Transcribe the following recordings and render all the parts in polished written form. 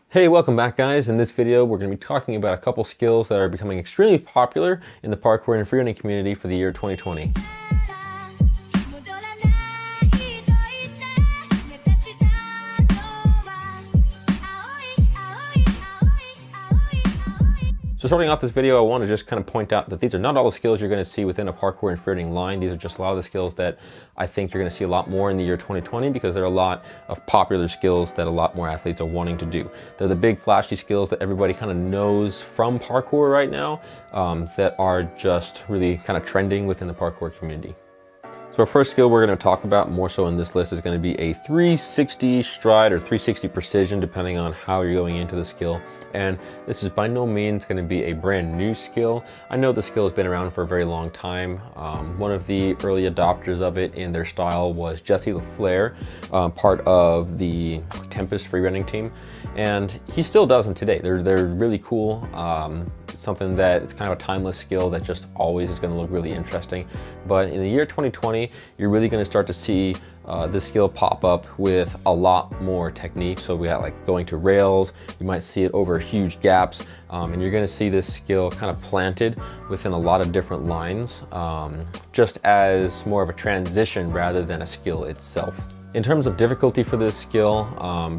Hey, welcome back guys. In this video we're going to be talking about a couple skills that are becoming extremely popular in the parkour and freerunning community for the year 2020. So starting off this video, I want to just kind of point out that these are not all the skills you're going to see within a parkour and freerunning line. These are just a lot of the skills that I think you're going to see a lot more in the year 2020 because there are a lot of popular skills that a lot more athletes are wanting to do. They're the big flashy skills that everybody kind of knows from parkour right now that are just really kind of trending within the parkour community. So our first skill we're going to talk about more so in this list is going to be a 360 stride or 360 precision, depending on how you're going into the skill. And this is by no means going to be a brand new skill. I know the skill has been around for a very long time. One of the early adopters of it in their style was Jesse LaFleur, part of the Tempest freerunning team. And he still does them today. They're really cool. It's something that it's kind of a timeless skill that just always is going to look really interesting. But in the year 2020, you're really going to start to see this skill pop up with a lot more technique. So we have like going to rails, you might see it over huge gaps, and you're going to see this skill kind of planted within a lot of different lines, just as more of a transition rather than a skill itself. In terms of difficulty for this skill,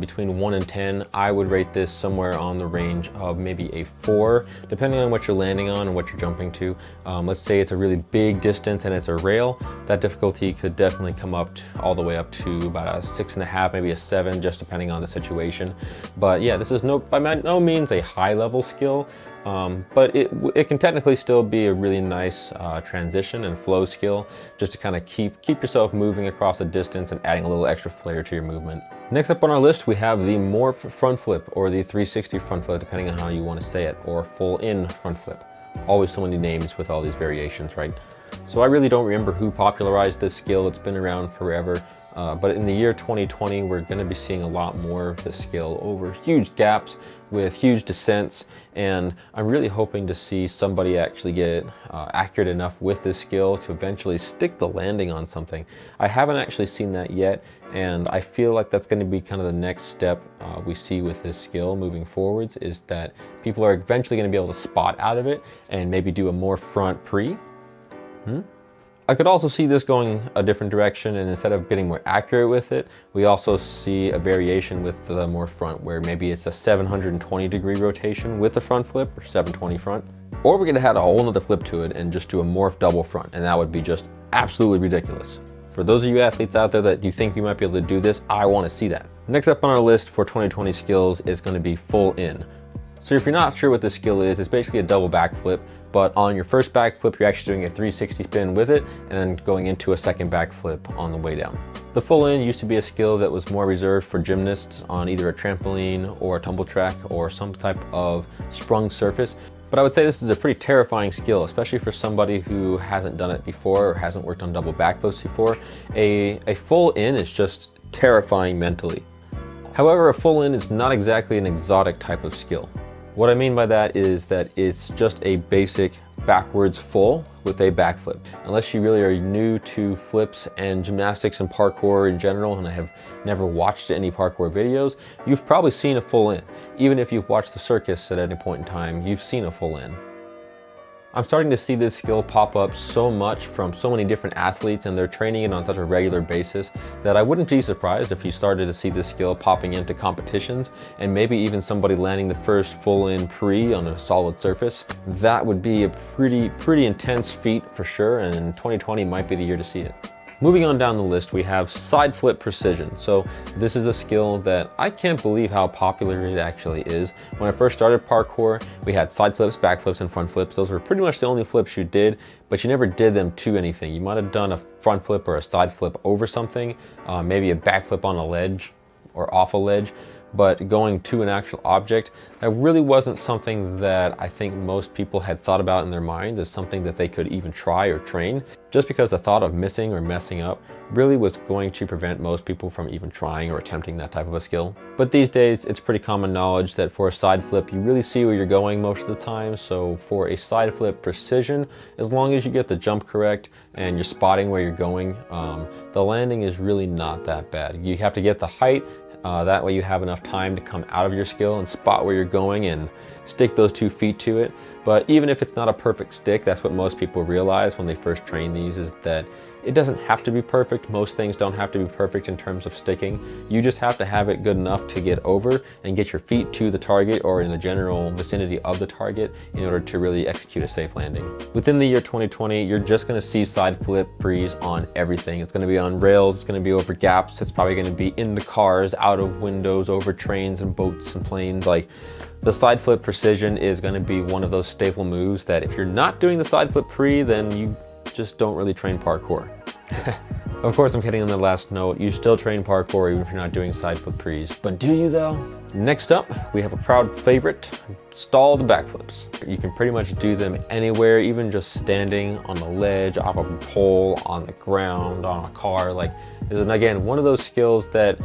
between 1 and 10, I would rate this somewhere on the range of maybe a 4, depending on what you're landing on and what you're jumping to. Let's say it's a really big distance and it's a rail, that difficulty could definitely come up all the way up to about a 6.5, maybe a 7, just depending on the situation. But yeah, this is by no means a high level skill. But it can technically still be a really nice transition and flow skill, just to kind of keep yourself moving across the distance and adding a little extra flair to your movement. Next up on our list, we have the Morph front flip, or the 360 front flip, depending on how you want to say it, or full in front flip. Always so many names with all these variations, right? So I really don't remember who popularized this skill. It's been around forever. But in the year 2020, we're going to be seeing a lot more of this skill over huge gaps with huge descents, and I'm really hoping to see somebody actually get accurate enough with this skill to eventually stick the landing on something. I haven't actually seen that yet, and I feel like that's going to be kind of the next step we see with this skill moving forwards, is that people are eventually going to be able to spot out of it and maybe do a more front pre. I could also see this going a different direction, and instead of getting more accurate with it, we also see a variation with the more front, where maybe it's a 720 degree rotation with the front flip, or 720 front. Or we're going to add a whole nother flip to it and just do a morph double front, and that would be just absolutely ridiculous. For those of you athletes out there that you think you might be able to do this, I want to see that. Next up on our list for 2020 skills is going to be full in. So if you're not sure what this skill is, it's basically a double backflip, but on your first backflip, you're actually doing a 360 spin with it and then going into a second backflip on the way down. The full in used to be a skill that was more reserved for gymnasts on either a trampoline or a tumble track or some type of sprung surface. But I would say this is a pretty terrifying skill, especially for somebody who hasn't done it before or hasn't worked on double backflips before. A full in is just terrifying mentally. However, a full in is not exactly an exotic type of skill. What I mean by that is that it's just a basic backwards full with a backflip. Unless you really are new to flips and gymnastics and parkour in general, and I have never watched any parkour videos, you've probably seen a full in. Even if you've watched the circus at any point in time, you've seen a full in. I'm starting to see this skill pop up so much from so many different athletes, and they're training it on such a regular basis that I wouldn't be surprised if you started to see this skill popping into competitions, and maybe even somebody landing the first full in pre on a solid surface. That would be a pretty intense feat for sure, and 2020 might be the year to see it. Moving on down the list, we have Sideflip Precision. So this is a skill that I can't believe how popular it actually is. When I first started parkour, we had side flips, back flips, and front flips. Those were pretty much the only flips you did, but you never did them to anything. You might have done a front flip or a side flip over something, maybe a back flip on a ledge or off a ledge, but going to an actual object, that really wasn't something that I think most people had thought about in their minds as something that they could even try or train, just because the thought of missing or messing up really was going to prevent most people from even trying or attempting that type of a skill. But these days, it's pretty common knowledge that for a side flip, you really see where you're going most of the time. So for a side flip precision, as long as you get the jump correct and you're spotting where you're going, the landing is really not that bad. You have to get the height That way you have enough time to come out of your skill and spot where you're going and stick those 2 feet to it. But even if it's not a perfect stick, that's what most people realize when they first train these, is that it doesn't have to be perfect. Most things don't have to be perfect in terms of sticking. You just have to have it good enough to get over and get your feet to the target or in the general vicinity of the target in order to really execute a safe landing. Within the year 2020, you're just gonna see side flip prees on everything. It's gonna be on rails, it's gonna be over gaps, it's probably gonna be in the cars, out of windows, over trains and boats and planes. Like, the Sideflip Precision is going to be one of those staple moves that if you're not doing the Sideflip pre, then you just don't really train parkour. Of course, I'm kidding on the last note. You still train parkour even if you're not doing Sideflip prees. But do you though? Next up, we have a proud favorite, stalled backflips. You can pretty much do them anywhere, even just standing on a ledge, off a pole, on the ground, on a car. Like, is again one of those skills that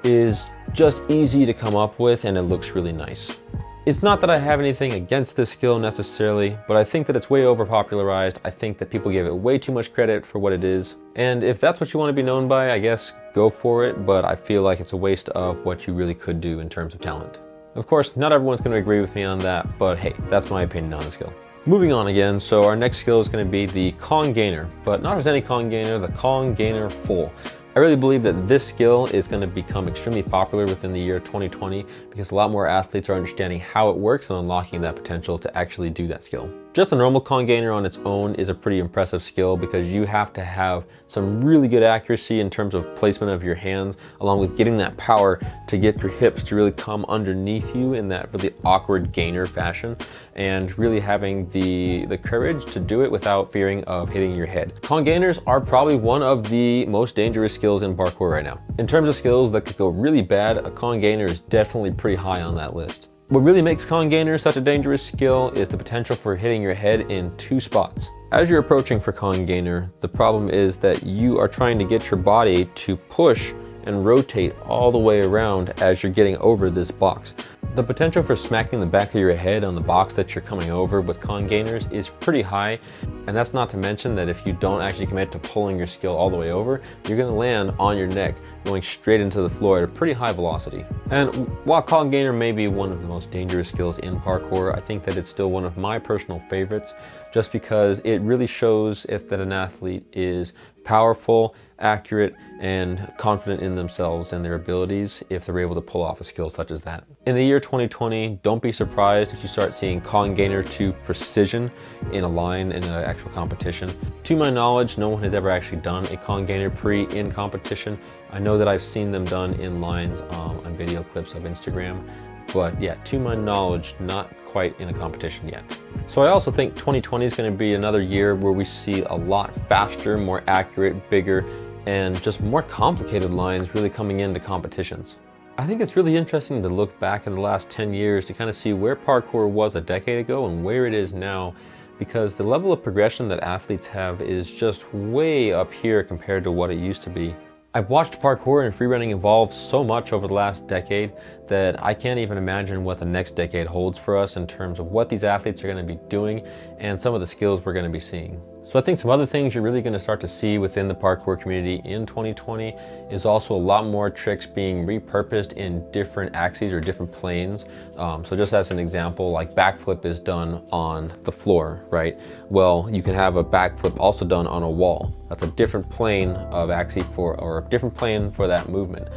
is just easy to come up with, and it looks really nice. It's not that I have anything against this skill necessarily, but I think that it's way overpopularized. I think that people give it way too much credit for what it is. And if that's what you want to be known by, I guess go for it, but I feel like it's a waste of what you really could do in terms of talent. Of course, not everyone's going to agree with me on that, but hey, that's my opinion on the skill. Moving on again, so our next skill is going to be the Kong Gainer, but not just any Kong Gainer, the Kong Gainer Full. I really believe that this skill is going to become extremely popular within the year 2020 because a lot more athletes are understanding how it works and unlocking that potential to actually do that skill. Just a normal Kong Gainer on its own is a pretty impressive skill because you have to have some really good accuracy in terms of placement of your hands, along with getting that power to get your hips to really come underneath you in that really awkward gainer fashion, and really having the courage to do it without fearing of hitting your head. Kong Gainers are probably one of the most dangerous skills in parkour right now. In terms of skills that could go really bad, a Kong Gainer is definitely pretty high on that list. What really makes Kong Gainer such a dangerous skill is the potential for hitting your head in 2 spots. As you're approaching for Kong Gainer, the problem is that you are trying to get your body to push and rotate all the way around as you're getting over this box. The potential for smacking the back of your head on the box that you're coming over with Kong Gainers is pretty high, and that's not to mention that if you don't actually commit to pulling your skill all the way over, you're going to land on your neck, going straight into the floor at a pretty high velocity. And while Kong Gainer may be one of the most dangerous skills in parkour, I think that it's still one of my personal favorites, just because it really shows if that an athlete is powerful, accurate, and confident in themselves and their abilities if they're able to pull off a skill such as that. In the year 2020, don't be surprised if you start seeing Kong Gainer to Precision in a line in an actual competition. To my knowledge, no one has ever actually done a Kong Gainer pre in competition. I know that I've seen them done in lines on video clips of Instagram, but yeah, to my knowledge, not quite in a competition yet. So I also think 2020 is going to be another year where we see a lot faster, more accurate, bigger, and just more complicated lines really coming into competitions. I think it's really interesting to look back in the last 10 years to kind of see where parkour was a decade ago and where it is now, because the level of progression that athletes have is just way up here compared to what it used to be. I've watched parkour and freerunning evolve so much over the last decade that I can't even imagine what the next decade holds for us in terms of what these athletes are going to be doing and some of the skills we're going to be seeing. So I think some other things you're really going to start to see within the parkour community in 2020 is also a lot more tricks being repurposed in different axes or different planes. So just as an example, like backflip is done on the floor, right? Well, you can have a backflip also done on a wall. That's a different plane of axis or a different plane for that movement.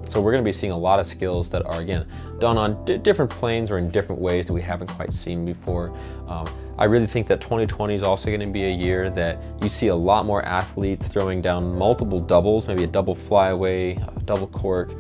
So we're going to be seeing a lot of skills that are, again, done on different planes or in different ways that we haven't quite seen before. I really think that 2020 is also going to be a year that you see a lot more athletes throwing down multiple doubles, maybe a double flyaway, a double cork,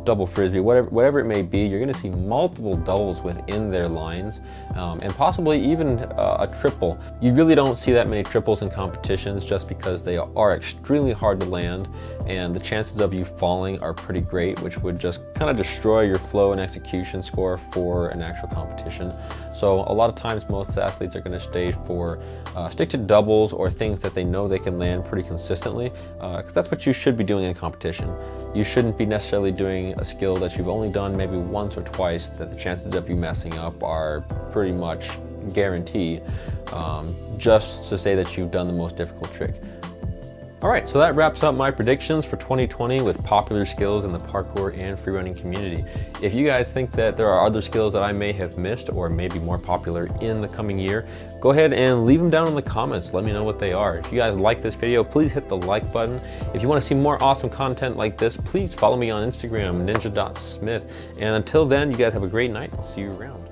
double frisbee, whatever it may be. You're going to see multiple doubles within their lines, and possibly even a triple. You really don't see that many triples in competitions just because they are extremely hard to land, and the chances of you falling are pretty great, which would just kind of destroy your flow and execution score for an actual competition. So a lot of times most athletes are going to stick to doubles or things that they know they can land pretty consistently, because that's what you should be doing in competition. You shouldn't be necessarily doing a skill that you've only done maybe once or twice that the chances of you messing up are pretty much guaranteed, just to say that you've done the most difficult trick. All right, so that wraps up my predictions for 2020 with popular skills in the parkour and freerunning community. If you guys think that there are other skills that I may have missed or may be more popular in the coming year, go ahead and leave them down in the comments. Let me know what they are. If you guys like this video, please hit the like button. If you want to see more awesome content like this, please follow me on Instagram, ninja.smith. And until then, you guys have a great night. I'll see you around.